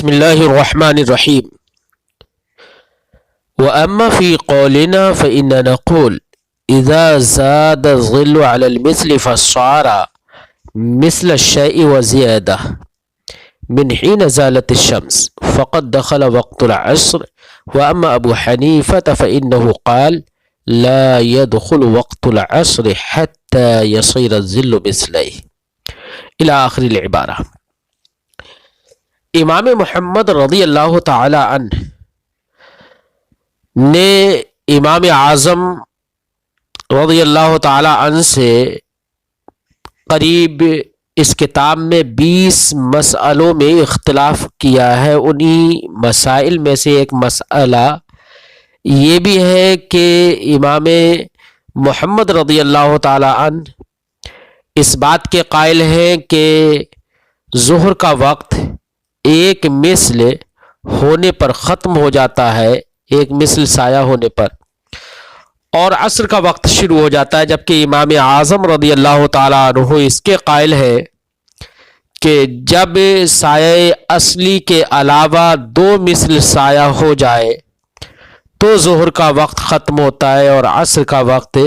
بسم اللہ الرحمن الرحیم وأما في قولنا فإننا نقول إذا زاد الظل على المثل فصار مثل الشيء وزيادة من حين زالت الشمس فقد دخل وقت العصر. وأما أبو حنيفة فإنه قال لا يدخل وقت العصر حتى يصير الظل مثله إلى آخر العبارة. امام محمد رضی اللہ تعالی عنہ نے امام اعظم رضی اللہ تعالی عنہ سے قریب اس کتاب میں 20 مسئلوں میں اختلاف کیا ہے. انہی مسائل میں سے ایک مسئلہ یہ بھی ہے کہ امام محمد رضی اللہ تعالی عنہ اس بات کے قائل ہیں کہ ظہر کا وقت ایک مثل ہونے پر ختم ہو جاتا ہے، ایک مثل سایہ ہونے پر، اور عصر کا وقت شروع ہو جاتا ہے. جبکہ امام اعظم رضی اللہ تعالیٰ عنہ اس کے قائل ہے کہ جب سایہ اصلی کے علاوہ 2 مثل سایہ ہو جائے تو ظہر کا وقت ختم ہوتا ہے اور عصر کا وقت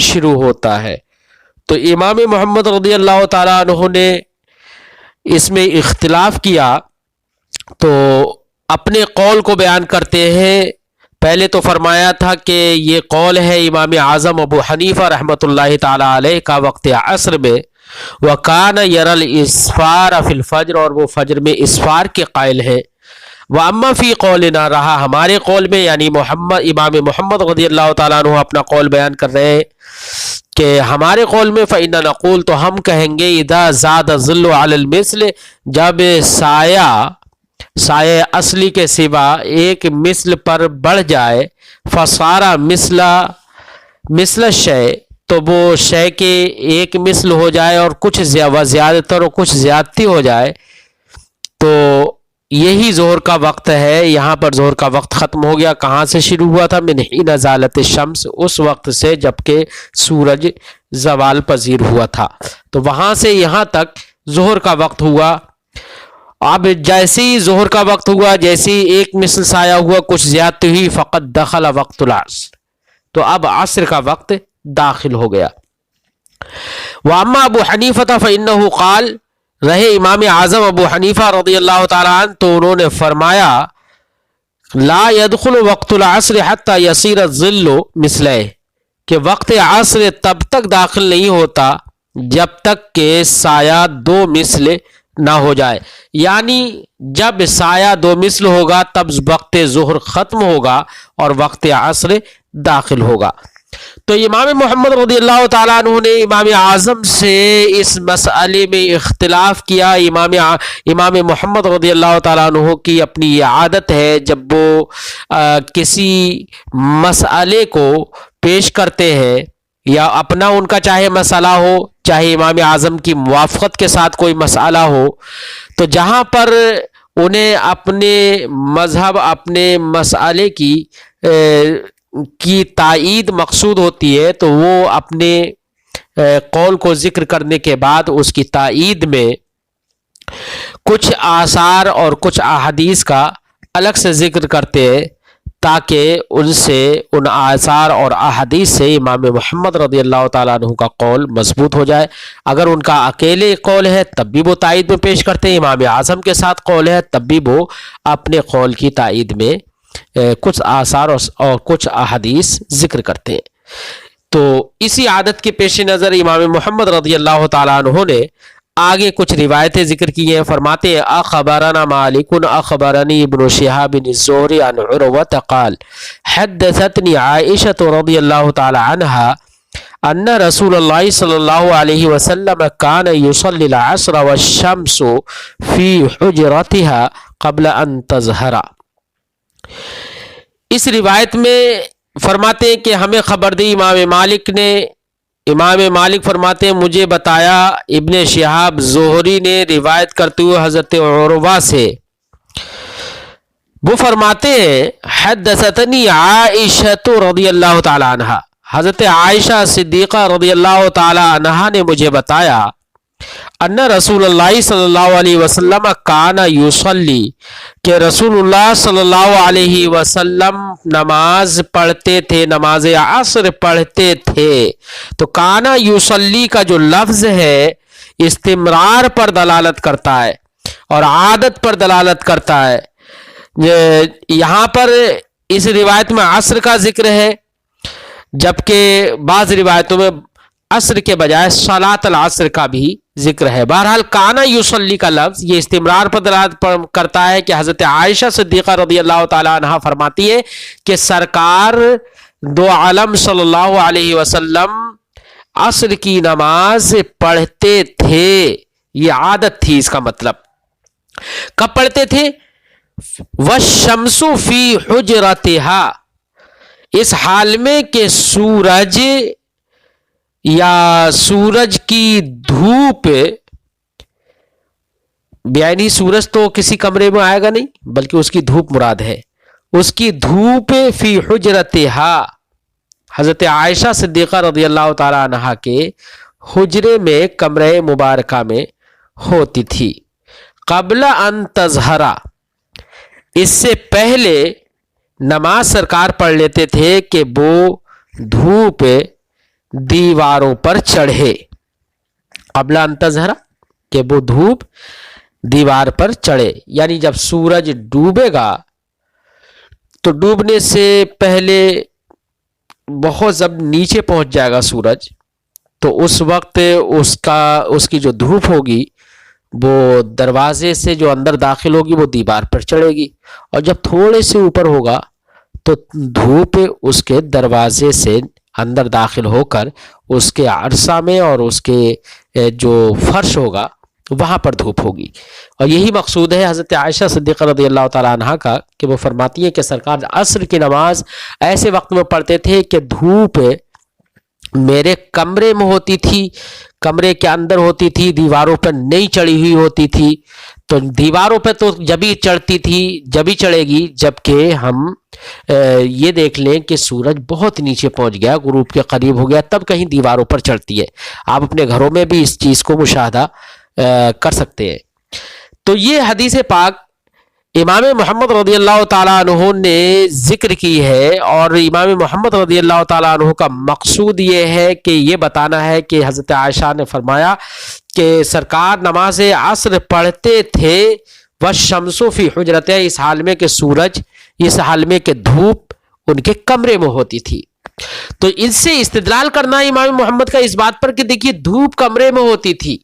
شروع ہوتا ہے. تو امام محمد رضی اللہ تعالیٰ عنہ نے اس میں اختلاف کیا تو اپنے قول کو بیان کرتے ہیں. پہلے تو فرمایا تھا کہ یہ قول ہے امام اعظم ابو حنیفہ رحمۃ اللہ تعالی علیہ کا وقت عصر میں، وَكَانَ يَرَى الْإِسْفَارَ فِي الْفَجْرِ، اور وہ فجر میں اسفار کے قائل ہیں. وَأَمَّا فِي قَوْلِنَا، رہا ہمارے قول میں، یعنی امام محمد رضی اللہ تعالیٰ عنہ اپنا قول بیان کر رہے ہیں کہ ہمارے قول میں فَإِنَّا نَقُولُ، تو ہم کہیں گے اِذَا زَادَ الظِّلُّ عَلَى الْمِثْلِ، جب سایہ اصلی کے سوا ایک مثل پر بڑھ جائے، فصارا مثل شے، تو وہ شے کے ایک مثل ہو جائے اور کچھ زیادتر اور کچھ زیادتی ہو جائے، تو یہی ظہر کا وقت ہے. یہاں پر ظہر کا وقت ختم ہو گیا. کہاں سے شروع ہوا تھا؟ من حین زالت الشمس، اس وقت سے جب کہ سورج زوال پذیر ہوا تھا، تو وہاں سے یہاں تک ظہر کا وقت ہوا. اب جیسے ہی ظہر کا وقت ہوا، جیسے ہی ایک مثل سایہ ہوا، کچھ زیادتی ہوئی، فقط دخل وقت العصر، تو اب عصر کا وقت داخل ہو گیا. واما ابو حنیفہ فانہ قال، رہے امام اعظم ابو حنیفہ رضی اللہ تعالی عنہ تو انہوں نے فرمایا لا يدخل وقت العصر حتى يصير الظل مثله، کہ وقت عصر تب تک داخل نہیں ہوتا جب تک کہ سایہ 2 مثل نہ ہو جائے. یعنی جب سایہ 2 مثل ہوگا تب وقت ظہر ختم ہوگا اور وقت عصر داخل ہوگا. تو امام محمد رضی اللہ تعالیٰ عنہ نے امام اعظم سے اس مسئلے میں اختلاف کیا. امام محمد رضی اللہ تعالیٰ عنہ کی اپنی یہ عادت ہے، جب وہ کسی مسئلے کو پیش کرتے ہیں یا اپنا ان کا چاہے مسئلہ ہو، چاہے امام اعظم کی موافقت کے ساتھ کوئی مسئلہ ہو، تو جہاں پر انہیں اپنے مذہب، اپنے مسئلے کی تائید مقصود ہوتی ہے، تو وہ اپنے قول کو ذکر کرنے کے بعد اس کی تائید میں کچھ آثار اور کچھ احادیث کا الگ سے ذکر کرتے ہیں تاکہ ان آثار اور احادیث سے امام محمد رضی اللہ تعالیٰ عنہ کا قول مضبوط ہو جائے. اگر ان کا اکیلے قول ہے تب بھی وہ تائید میں پیش کرتے ہیں، امام اعظم کے ساتھ قول ہے تب بھی وہ اپنے قول کی تائید میں کچھ آثار اور کچھ احادیث ذکر کرتے ہیں. تو اسی عادت کے پیش نظر امام محمد رضی اللہ تعالیٰ عنہ نے آگے کچھ روایتیں ذکر کی ہیں. فرماتے ہیں اخبرنا مالک اخبرنی ابن شہاب الزہری عن عروۃ قال حدثتنی عائشہ رضی اللہ تعالی عنہا ان رسول اللہ صلی اللہ علیہ وسلم کان یصلی العصر والشمس فی حجرتها قبل ان تظہر. اس روایت میں فرماتے ہیں کہ ہمیں خبر دی امام مالک نے. امام مالک فرماتے ہیں مجھے بتایا ابن شہاب زہری نے روایت کرتے ہوئے حضرت عروہ سے. وہ فرماتے ہیں حدثتنی عائشہ رضی اللہ تعالی عنہ، حضرت عائشہ صدیقہ رضی اللہ تعالی عنہ نے مجھے بتایا ان رسول اللہ صلی اللہ علیہ وسلم کانا یصلی، کہ رسول اللہ صلی اللہ علیہ وسلم نماز پڑھتے تھے، نماز عصر پڑھتے تھے۔ تو کانا یصلی کا جو لفظ ہے استمرار پر دلالت کرتا ہے اور عادت پر دلالت کرتا ہے۔ یہاں پر اس روایت میں عصر کا ذکر ہے، جبکہ بعض روایتوں میں عصر کے بجائے صلاۃ العصر کا بھی ذکر ہے۔ بہرحال کانا یصلی کا لفظ یہ استمرار پر دلالت کرتا ہے کہ حضرت عائشہ صدیقہ رضی اللہ تعالی عنہا فرماتی ہے کہ سرکار دو عالم صلی اللہ علیہ وسلم عصر کی نماز پڑھتے تھے، یہ عادت تھی۔ اس کا مطلب کب پڑھتے تھے؟ والشمس فی حجرتہا، اس حال میں کہ سورج یا سورج کی دھوپ، یعنی سورج تو کسی کمرے میں آئے گا نہیں بلکہ اس کی دھوپ مراد ہے، اس کی دھوپ فی حجرتہا، حضرت عائشہ صدیقہ رضی اللہ تعالی عنہا کے حجرے میں، کمرے مبارکہ میں ہوتی تھی۔ قبل ان تظہرا، اس سے پہلے نماز سرکار پڑھ لیتے تھے کہ وہ دھوپ دیواروں پر چڑھے۔ قبل ان تظہرا، کہ وہ دھوپ دیوار پر چڑھے، یعنی جب سورج ڈوبے گا تو ڈوبنے سے پہلے بہت جب نیچے پہنچ جائے گا سورج، تو اس وقت اس کی جو دھوپ ہوگی وہ دروازے سے جو اندر داخل ہوگی وہ دیوار پر چڑھے گی، اور جب تھوڑے سے اوپر ہوگا تو دھوپ اس کے دروازے سے اندر داخل ہو کر اس کے عرصہ میں اور اس کے جو فرش ہوگا وہاں پر دھوپ ہوگی۔ اور یہی مقصود ہے حضرت عائشہ صدیقہ رضی اللہ تعالی عنہا کا کہ وہ فرماتی ہیں کہ سرکار عصر کی نماز ایسے وقت میں پڑھتے تھے کہ دھوپ میرے کمرے میں ہوتی تھی، کمرے کے اندر ہوتی تھی، دیواروں پر نہیں چڑھی ہوئی ہوتی تھی۔ تو دیواروں پہ تو جبھی چڑھتی تھی، جبھی چڑھے گی جبکہ ہم یہ دیکھ لیں کہ سورج بہت نیچے پہنچ گیا، غروب کے قریب ہو گیا، تب کہیں دیواروں پر چڑھتی ہے۔ آپ اپنے گھروں میں بھی اس چیز کو مشاہدہ کر سکتے ہیں۔ تو یہ حدیث پاک امام محمد رضی اللہ تعالیٰ عنہ نے ذکر کی ہے، اور امام محمد رضی اللہ تعالیٰ عنہ کا مقصود یہ ہے کہ یہ بتانا ہے کہ حضرت عائشہ نے فرمایا کہ سرکار نماز عصر پڑھتے تھے والشمس فی حجرتہا، اس حال میں کہ سورج، اس حال میں کہ دھوپ ان کے کمرے میں ہوتی تھی۔ تو اس سے استدلال کرنا امام محمد کا اس بات پر کہ دیکھیے دھوپ کمرے میں ہوتی تھی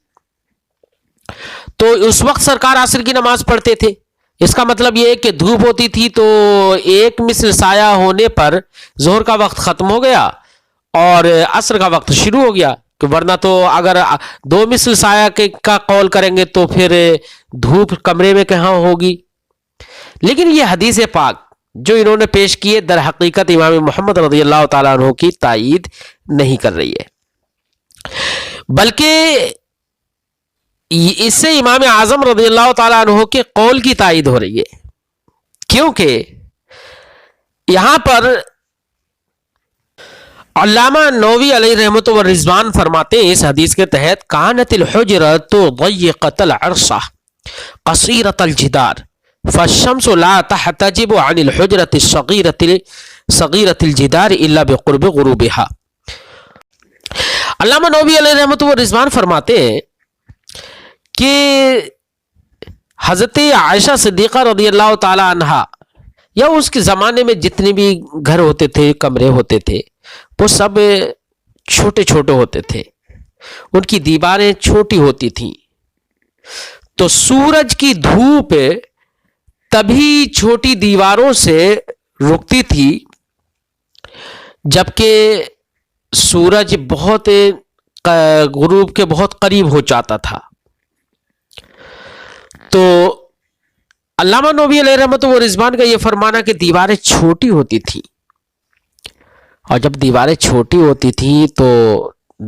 تو اس وقت سرکار عصر کی نماز پڑھتے تھے، اس کا مطلب یہ ہے کہ دھوپ ہوتی تھی تو ایک مثل سایہ ہونے پر ظہر کا وقت ختم ہو گیا اور عصر کا وقت شروع ہو گیا، کہ ورنہ تو اگر دو مثل سایہ کا قول کریں گے تو پھر دھوپ کمرے میں کہاں ہوگی۔ لیکن یہ حدیث پاک جو انہوں نے پیش کی ہے در حقیقت امام محمد رضی اللہ تعالیٰ عنہ کی تائید نہیں کر رہی ہے، بلکہ اس سے امام اعظم رضی اللہ تعالیٰ عنہ کے قول کی تائید ہو رہی ہے، کیونکہ یہاں پر علامہ نووی علیہ رحمۃ و رضوان فرماتے ہیں اس حدیث کے تحت کانت الحجرۃ ضیقۃ العرصہ قصیرۃ الجدار فالشمس لا تحتجب عن الحجرۃ صغیرۃ الجدار الا بقرب غروبها۔ علامہ نووی علیہ رحمۃ و رضوان فرماتے ہیں کہ حضرت عائشہ صدیقہ رضی اللہ تعالی عنہا یا اس کے زمانے میں جتنے بھی گھر ہوتے تھے، کمرے ہوتے تھے، وہ سب چھوٹے چھوٹے ہوتے تھے، ان کی دیواریں چھوٹی ہوتی تھیں، تو سورج کی دھوپ تبھی چھوٹی دیواروں سے رکتی تھی جبکہ سورج بہت غروب کے بہت قریب ہو جاتا تھا۔ تو علامہ نووی علیہ رحمۃ و رضوان کا یہ فرمانا کہ دیواریں چھوٹی ہوتی تھیں، اور جب دیواریں چھوٹی ہوتی تھیں تو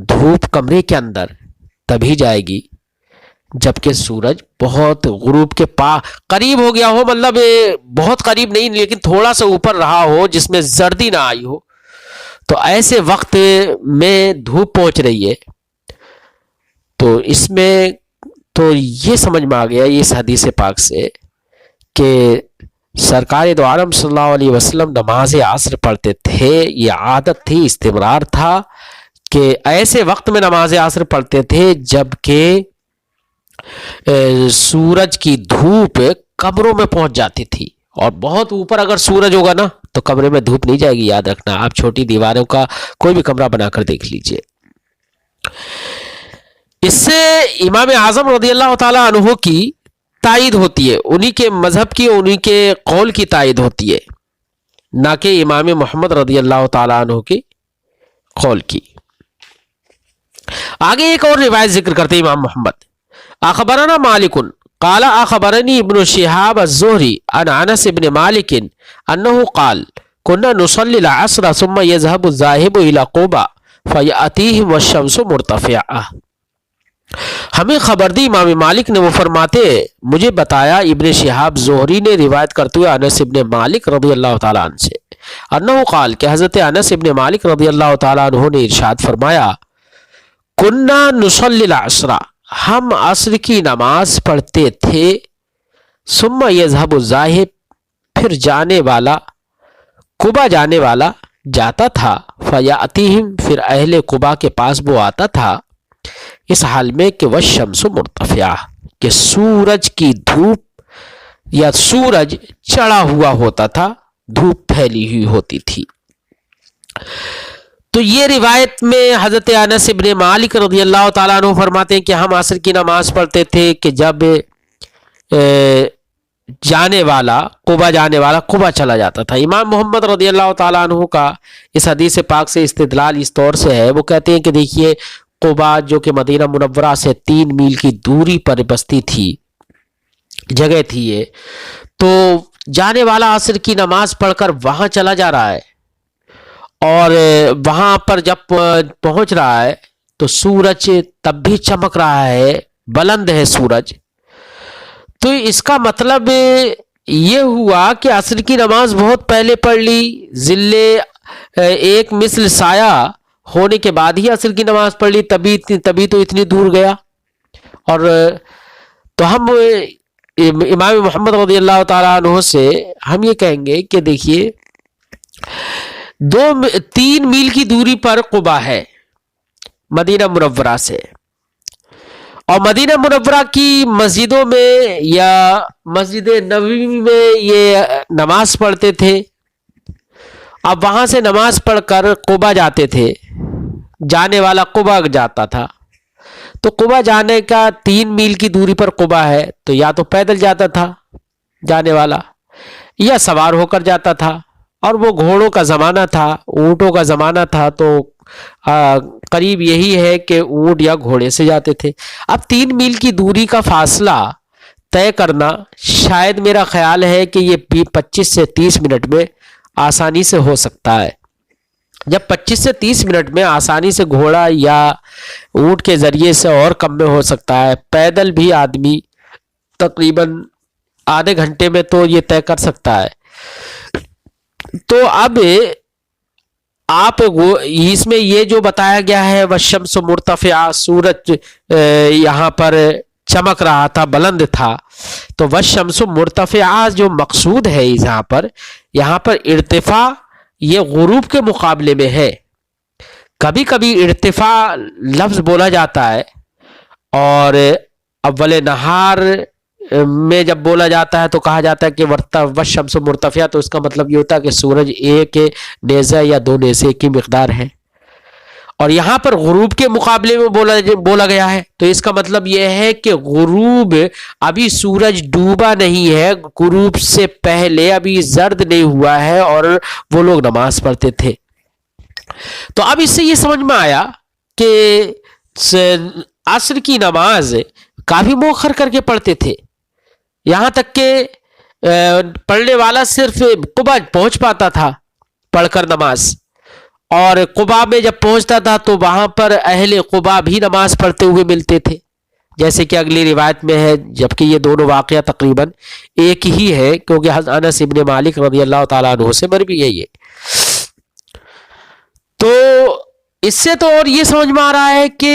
دھوپ کمرے کے اندر تبھی جائے گی جبکہ سورج بہت غروب کے قریب ہو گیا ہو، مطلب بہت قریب نہیں لیکن تھوڑا سا اوپر رہا ہو جس میں زردی نہ آئی ہو، تو ایسے وقت میں دھوپ پہنچ رہی ہے تو اس میں تو یہ سمجھ میں آ گیا اس حدیث پاک سے کہ سرکار دو عالم صلی اللہ علیہ وسلم نماز عصر پڑھتے تھے، یہ عادت تھی، استمرار تھا کہ ایسے وقت میں نماز عصر پڑھتے تھے جب کہ سورج کی دھوپ کمروں میں پہنچ جاتی تھی، اور بہت اوپر اگر سورج ہوگا نا تو کمرے میں دھوپ نہیں جائے گی، یاد رکھنا، آپ چھوٹی دیواروں کا کوئی بھی کمرہ بنا کر دیکھ لیجئے۔ اس سے امام اعظم رضی اللہ تعالی عنہ کی تائید ہوتی ہے، انہی کے مذہب کی، انہی کے قول کی تائید ہوتی ہے، نہ کہ امام محمد رضی اللہ تعالی عنہ کی قول کی۔ آگے ایک اور روایت ذکر کرتے امام محمد، اخبرنا مالک قال اخبرني ابن شهاب الزهري عن انس بن مالك انه قال كنا نصلي العصر ثم يذهب الذاهب الى قباء فياتيهم والشمس مرتفعه۔ ہمیں خبر دی امام مالک نے، وہ فرماتے مجھے بتایا ابن شہاب زہری نے روایت کرتے ہوئے انس ابن مالک رضی اللہ تعالیٰ عنہ سے، انہ قال کہ حضرت انس ابن مالک رضی اللہ تعالیٰ عنہ نے ارشاد فرمایا، کنا نصلی العصر، ہم عصر کی نماز پڑھتے تھے، ثم یذهب الذاہب، پھر جانے والا، قبا جانے والا جاتا تھا، فیاتیہم، پھر اہل قبا کے پاس وہ آتا تھا، اس حال میں کہ والشمس مرتفعہ، کہ سورج کی دھوپ یا سورج چڑھا ہوا ہوتا تھا، دھوپ پھیلی ہوئی ہوتی تھی۔ تو یہ روایت میں حضرت انس ابن مالک رضی اللہ تعالیٰ عنہ فرماتے ہیں کہ ہم عصر کی نماز پڑھتے تھے کہ جب جانے والا قبا چلا جاتا تھا۔ امام محمد رضی اللہ تعالیٰ عنہ کا اس حدیث پاک سے استدلال اس طور سے ہے، وہ کہتے ہیں کہ دیکھیے قبا جو کہ مدینہ منورہ سے 3 میل کی دوری پر بستی تھی، جگہ تھی یہ، تو جانے والا عصر کی نماز پڑھ کر وہاں چلا جا رہا ہے، اور وہاں پر جب پہنچ رہا ہے تو سورج تب بھی چمک رہا ہے، بلند ہے سورج، تو اس کا مطلب یہ ہوا کہ عصر کی نماز بہت پہلے پڑھ لی، ظل ایک مثل سایہ ہونے کے بعد ہی عصر کی نماز پڑھ لی، تبھی تو اتنی دور گیا۔ اور تو ہم امام محمد رضی اللہ تعالیٰ عنہ سے ہم یہ کہیں گے کہ دیکھیے 3 میل کی دوری پر قبا ہے مدینہ منورہ سے، اور مدینہ منورہ کی مسجدوں میں یا مسجد نبوی میں یہ نماز پڑھتے تھے۔ اب وہاں سے نماز پڑھ کر قبا جاتے تھے، جانے والا قبا جاتا تھا، تو قبا جانے کا 3 میل کی دوری پر قبا ہے، تو یا تو پیدل جاتا تھا جانے والا، یا سوار ہو کر جاتا تھا، اور وہ گھوڑوں کا زمانہ تھا، اونٹوں کا زمانہ تھا، تو قریب یہی ہے کہ اونٹ یا گھوڑے سے جاتے تھے۔ اب 3 میل کی دوری کا فاصلہ طے کرنا شاید میرا خیال ہے کہ یہ 25 سے 30 منٹ میں آسانی سے ہو سکتا ہے۔ جب 25 سے 30 منٹ میں آسانی سے گھوڑا یا اونٹ کے ذریعے سے اور کم میں ہو سکتا ہے، پیدل بھی آدمی تقریباً آدھے گھنٹے میں تو یہ طے کر سکتا ہے۔ تو اب آپ اس میں یہ جو بتایا گیا ہے والشمس مرتفعہ، سورج یہاں پر چمک رہا تھا، بلند تھا، تو والشمس مرتفعہ جو مقصود ہے یہاں پر ارتفاع یہ غروب کے مقابلے میں ہے۔ کبھی کبھی ارتفاع لفظ بولا جاتا ہے، اور اول نہار میں جب بولا جاتا ہے تو کہا جاتا ہے کہ والشمس مرتفعہ، تو اس کا مطلب یہ ہوتا ہے کہ سورج ایک نیزہ یا 2 نیزے کی مقدار ہے، اور یہاں پر غروب کے مقابلے میں بولا گیا ہے، تو اس کا مطلب یہ ہے کہ غروب ابھی سورج ڈوبا نہیں ہے، غروب سے پہلے ابھی زرد نہیں ہوا ہے، اور وہ لوگ نماز پڑھتے تھے۔ تو اب اس سے یہ سمجھ میں آیا کہ عصر کی نماز کافی مؤخر کر کے پڑھتے تھے، یہاں تک کہ پڑھنے والا صرف قبا پہنچ پاتا تھا پڑھ کر نماز، اور قبا میں جب پہنچتا تھا تو وہاں پر اہل قبا بھی نماز پڑھتے ہوئے ملتے تھے، جیسے کہ اگلی روایت میں ہے، جبکہ یہ دونوں واقعہ تقریباً ایک ہی ہے، کیونکہ انس ابن مالک رضی اللہ تعالیٰ عنہ سے مروی ہے یہ۔ تو اس سے تو اور یہ سمجھ میں آ رہا ہے کہ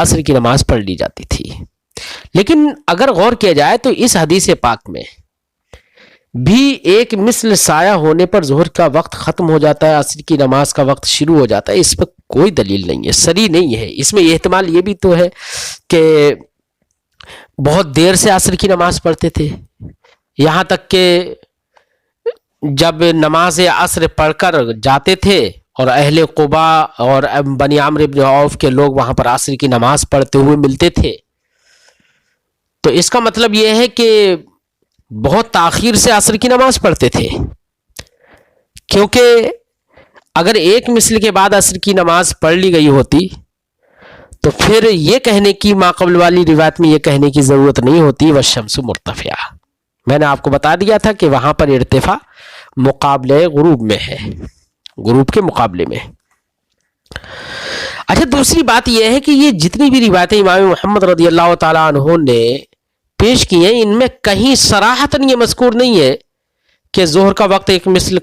عصر کی نماز پڑھ لی جاتی تھی. لیکن اگر غور کیا جائے تو اس حدیث پاک میں بھی ایک مثل سایہ ہونے پر ظہر کا وقت ختم ہو جاتا ہے، عصر کی نماز کا وقت شروع ہو جاتا ہے، اس پر کوئی دلیل نہیں ہے، صریح نہیں ہے. اس میں یہ احتمال یہ بھی تو ہے کہ بہت دیر سے عصر کی نماز پڑھتے تھے، یہاں تک کہ جب نماز عصر پڑھ کر جاتے تھے اور اہل قبا اور بنی عمرو بن عوف کے لوگ وہاں پر عصر کی نماز پڑھتے ہوئے ملتے تھے، تو اس کا مطلب یہ ہے کہ بہت تاخیر سے عصر کی نماز پڑھتے تھے. کیونکہ اگر ایک مثل کے بعد عصر کی نماز پڑھ لی گئی ہوتی تو پھر یہ کہنے کی ماقبل والی روایت میں یہ کہنے کی ضرورت نہیں ہوتی والشمس مرتفعہ. میں نے آپ کو بتا دیا تھا کہ وہاں پر ارتفاع مقابلے غروب میں ہے، غروب کے مقابلے میں. اچھا، دوسری بات یہ ہے کہ یہ جتنی بھی روایتیں امام محمد رضی اللہ تعالیٰ عنہ نے پیش کی ہیں، ان میں کہیں صراحتاً یہ مذکور نہیں ہے کہ ظہر کا وقت ایک مثل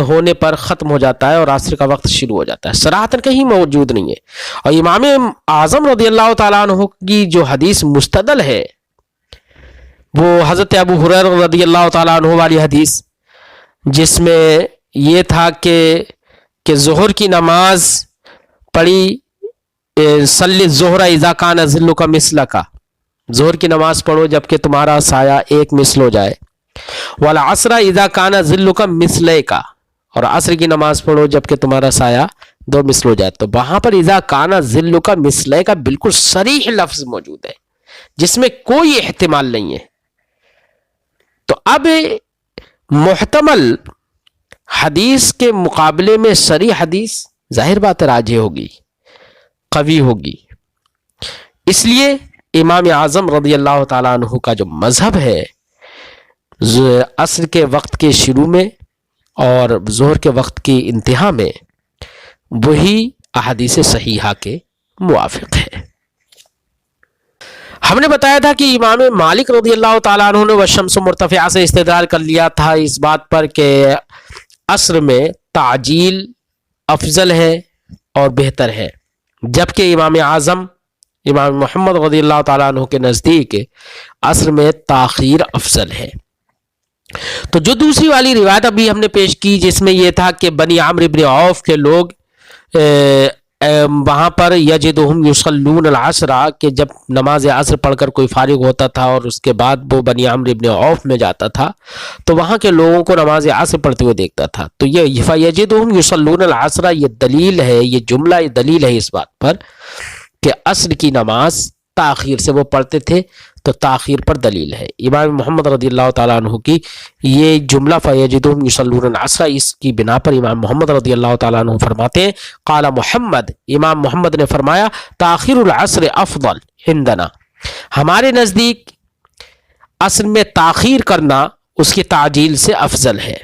ہونے پر ختم ہو جاتا ہے اور عصر کا وقت شروع ہو جاتا ہے، صراحتاً کہیں موجود نہیں ہے. اور امام اعظم رضی اللہ تعالیٰ عنہ کی جو حدیث مستدل ہے وہ حضرت ابو ہریرہ رضی اللہ تعالیٰ عنہ والی حدیث، جس میں یہ تھا کہ ظہر کی نماز پڑھی، صلی الظہر اذا کان ظلک مثلک، ظہر کی نماز پڑھو جبکہ تمہارا سایہ ایک مثل ہو جائے. والعصر اذا کان ظلک مثلیک، اور عصر کی نماز پڑھو جبکہ تمہارا سایہ دو مثل ہو جائے. تو وہاں پر اذا کان ظلک مثلیک بالکل صریح لفظ موجود ہے جس میں کوئی احتمال نہیں ہے. تو اب محتمل حدیث کے مقابلے میں صریح حدیث ظاہر بات راجح ہوگی، قوی ہوگی. اس لیے امام اعظم رضی اللہ تعالیٰ عنہ کا جو مذہب ہے عصر کے وقت کے شروع میں اور ظہر کے وقت کی انتہا میں، وہی احادیث صحیحہ کے موافق ہے. ہم نے بتایا تھا کہ امام مالک رضی اللہ تعالیٰ عنہ نے والشمس مرتفعہ سے استدلال کر لیا تھا اس بات پر کہ عصر میں تعجیل افضل ہے اور بہتر ہے، جبکہ امام اعظم امام محمد رضی اللہ تعالیٰ عنہ کے نزدیک عصر میں تاخیر افضل ہے. تو جو دوسری والی روایت ابھی ہم نے پیش کی جس میں یہ تھا کہ بنی عمرو بن عوف کے لوگ وہاں پر یجدہم یصلون العصر، کہ جب نماز عصر پڑھ کر کوئی فارغ ہوتا تھا اور اس کے بعد وہ بنی عمرو بن عوف میں جاتا تھا تو وہاں کے لوگوں کو نماز عصر پڑھتے ہوئے دیکھتا تھا. تو یہ فیجدہم یصلون العصر، یہ دلیل ہے، یہ جملہ یہ دلیل ہے اس بات پر کہ عصر کی نماز تاخیر سے وہ پڑھتے تھے، تو تاخیر پر دلیل ہے. امام محمد رضی اللہ تعالیٰ عنہ کی یہ جملہ فیجدہم یصلون العصر، اس کی بنا پر امام محمد رضی اللہ تعالیٰ عنہ فرماتے ہیں قال محمد، امام محمد نے فرمایا تاخیر العصر افضل عندنا، ہمارے نزدیک عصر میں تاخیر کرنا اس کی تعجیل سے افضل ہے،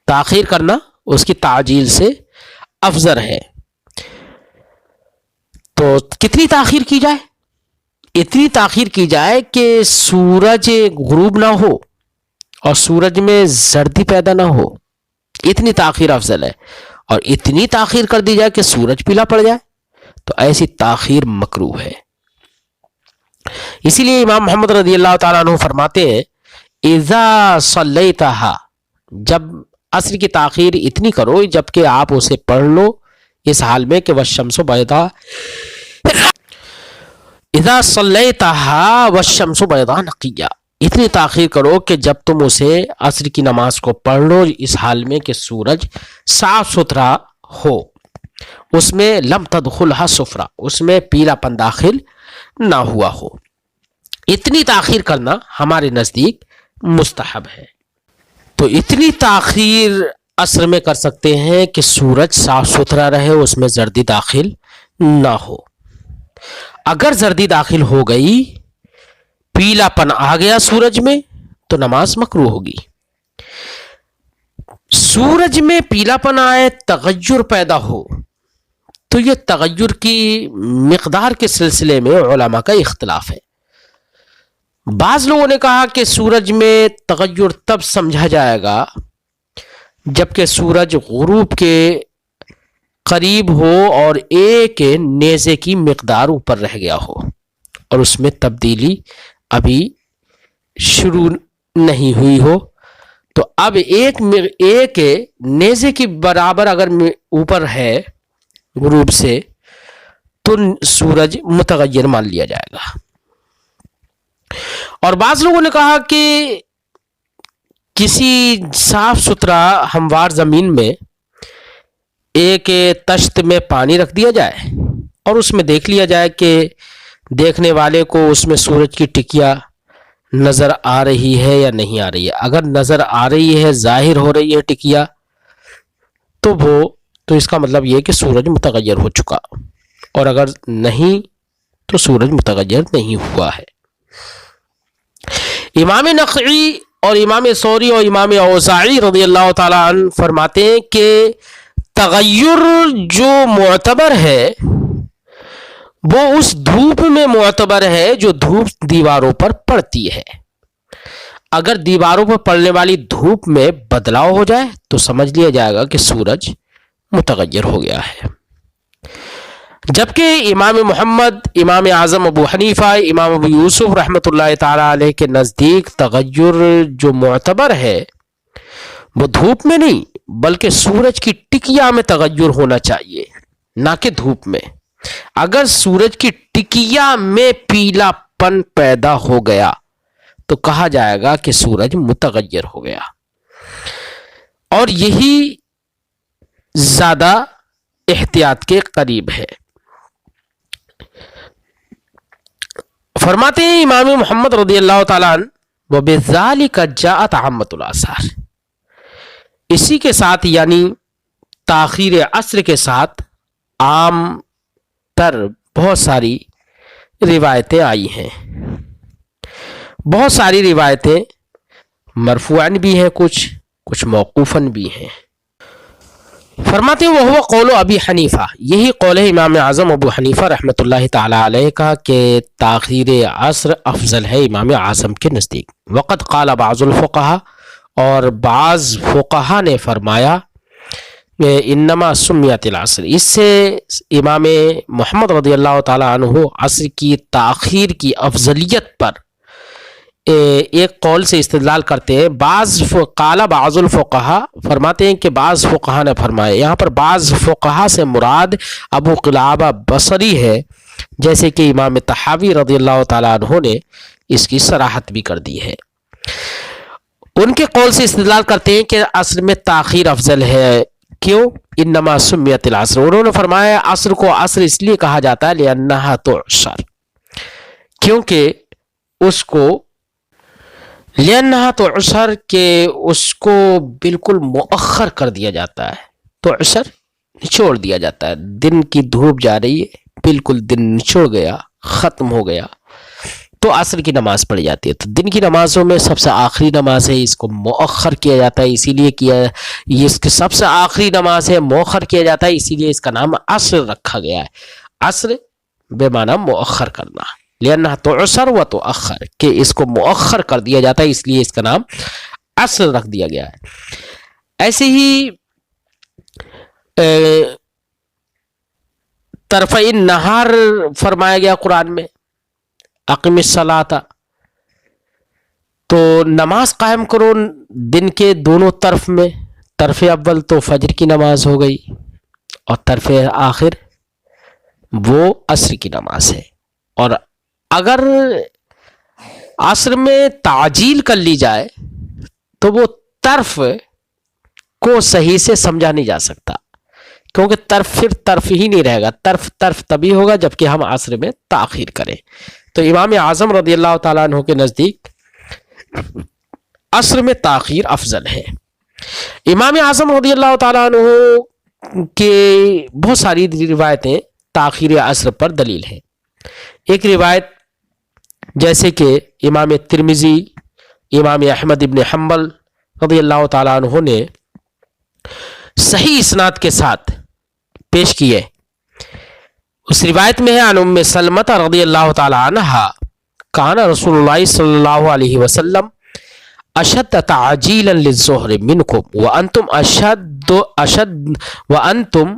تاخیر کرنا اس کی تعجیل سے افضل ہے. تو کتنی تاخیر کی جائے؟ اتنی تاخیر کی جائے کہ سورج غروب نہ ہو اور سورج میں زردی پیدا نہ ہو، اتنی تاخیر افضل ہے. اور اتنی تاخیر کر دی جائے کہ سورج پیلا پڑ جائے تو ایسی تاخیر مکروہ ہے. اسی لیے امام محمد رضی اللہ تعالیٰ عنہ فرماتے ہیں اذا صلیتہا، جب عصر کی تاخیر اتنی کرو جبکہ آپ اسے پڑھ لو اس حال میں کہ والشمس بیضاء، اذا صلیتہا والشمس بیضاء نقیہ، اتنی تاخیر کرو کہ جب تم اسے عصر کی نماز کو پڑھ لو اس حال میں کہ سورج صاف ستھرا ہو، اس میں لم تدخلها صفرا، اس میں پیلا پن داخل نہ ہوا ہو. اتنی تاخیر کرنا ہمارے نزدیک مستحب ہے. تو اتنی تاخیر عصر میں کر سکتے ہیں کہ سورج صاف ستھرا رہے، اس میں زردی داخل نہ ہو. اگر زردی داخل ہو گئی، پیلا پن آ گیا سورج میں، تو نماز مکروہ ہوگی. سورج میں پیلا پن آئے، تغیر پیدا ہو، تو یہ تغیر کی مقدار کے سلسلے میں علماء کا اختلاف ہے. بعض لوگوں نے کہا کہ سورج میں تغیر تب سمجھا جائے گا جبکہ سورج غروب کے قریب ہو اور ایک نیزے کی مقدار اوپر رہ گیا ہو اور اس میں تبدیلی ابھی شروع نہیں ہوئی ہو، تو اب ایک نیزے کی برابر اگر اوپر ہے غروب سے تو سورج متغیر مان لیا جائے گا۔ اور بعض لوگوں نے کہا کہ کسی صاف ستھرا ہموار زمین میں ایک تشت میں پانی رکھ دیا جائے اور اس میں دیکھ لیا جائے کہ دیکھنے والے کو اس میں سورج کی ٹکیا نظر آ رہی ہے یا نہیں آ رہی ہے۔ اگر نظر آ رہی ہے، ظاہر ہو رہی ہے ٹکیا، تو اس کا مطلب یہ کہ سورج متغیر ہو چکا، اور اگر نہیں تو سورج متغیر نہیں ہوا ہے۔ امام نخعی اور امام ثوری اور امام اوزاعی رضی اللہ تعالی عنہ فرماتے ہیں کہ تغیر جو معتبر ہے وہ اس دھوپ میں معتبر ہے جو دھوپ دیواروں پر پڑتی ہے۔ اگر دیواروں پر پڑنے والی دھوپ میں بدلاؤ ہو جائے تو سمجھ لیا جائے گا کہ سورج متغیر ہو گیا ہے۔ جبکہ امام محمد، امام اعظم ابو حنیفہ، امام ابو یوسف رحمۃ اللہ تعالی علیہ کے نزدیک تغیر جو معتبر ہے وہ دھوپ میں نہیں بلکہ سورج کی ٹکیا میں تغیر ہونا چاہیے، نہ کہ دھوپ میں۔ اگر سورج کی ٹکیا میں پیلا پن پیدا ہو گیا تو کہا جائے گا کہ سورج متغیر ہو گیا، اور یہی زیادہ احتیاط کے قریب ہے۔ فرماتے ہیں امام محمد رضی اللہ تعالیٰ عنہ وَبِذَلِكَ جَاءَتْ عَامَّةُ الْآثَارِ، اسی کے ساتھ یعنی تاخیر عصر کے ساتھ عام تر بہت ساری روایتیں آئی ہیں۔ بہت ساری روایتیں مرفوعاً بھی ہیں، کچھ موقوفاً بھی ہیں۔ فرماتے ہیں وَهُوَ قول ابی حنیفہ، یہی قول ہے امام اعظم ابو حنیفہ رحمۃ اللہ تعالی علیہ کا کہ تاخیر عصر افضل ہے امام اعظم کے نزدیک۔ وقد قال بعض الفقہاء، اور بعض فقہا نے فرمایا انما سمیت العصر، اس سے امام محمد رضی اللہ تعالی عنہ عصر کی تاخیر کی افضلیت پر ایک قول سے استدلال کرتے ہیں۔ قال بعض الفقہاء، فرماتے ہیں کہ بعض فقہا نے فرمایا، یہاں پر بعض فقہا سے مراد ابو قلابہ بصری ہے، جیسے کہ امام طحاوی رضی اللہ تعالیٰ عنہ نے اس کی صراحت بھی کر دی ہے۔ ان کے قول سے استدلال کرتے ہیں کہ عصر میں تاخیر افضل ہے، کیوں؟ انما سمیت العصر، انہوں نے فرمایا عصر کو عصر اس لیے کہا جاتا ہے لأنہا تعشر، کیونکہ اس کو لأنہا تعشر کہ اس کو بالکل مؤخر کر دیا جاتا ہے، تعشر نچوڑ دیا جاتا ہے، دن کی دھوپ جا رہی ہے بالکل دن نچوڑ گیا، ختم ہو گیا تو عصر کی نماز پڑھی جاتی ہے۔ تو دن کی نمازوں میں سب سے آخری نماز ہے، اس کو مؤخر کیا جاتا ہے، اسی لیے یہ اس کی سب سے آخری نماز ہے، مؤخر کیا جاتا ہے، اسی لیے اس کا نام عصر رکھا گیا ہے۔ عصر بے معنی مؤخر کرنا، لأنہا تعصر و تؤخر، کہ اس کو مؤخر کر دیا جاتا ہے، اس لیے اس کا نام عصر رکھ دیا گیا ہے۔ ایسے ہی طرفِ النہار فرمایا گیا قرآن میں، اقم الصلاۃ، تو نماز قائم کرو دن کے دونوں طرف میں، طرف اول تو فجر کی نماز ہو گئی اور طرف آخر وہ عصر کی نماز ہے۔ اور اگر عصر میں تعجیل کر لی جائے تو وہ طرف کو صحیح سے سمجھا نہیں جا سکتا، کیونکہ طرف پھر طرف ہی نہیں رہے گا، طرف تبھی ہوگا جبکہ ہم عصر میں تاخیر کریں۔ تو امام اعظم رضی اللہ تعالیٰ عنہ کے نزدیک عصر میں تاخیر افضل ہے۔ امام اعظم رضی اللہ تعالیٰ عنہ کے بہت ساری روایتیں تاخیر عصر پر دلیل ہیں۔ ایک روایت جیسے کہ امام ترمذی، امام احمد ابن حنبل رضی اللہ تعالیٰ عنہ نے صحیح اسناد کے ساتھ پیش کی ہے، اس روایت میں ہے عن ام سلمۃ رضی اللہ تعالی عنہا کان رسول اللہ صلی اللہ علیہ وسلم اشد تعجیلا للظہر منکم وانتم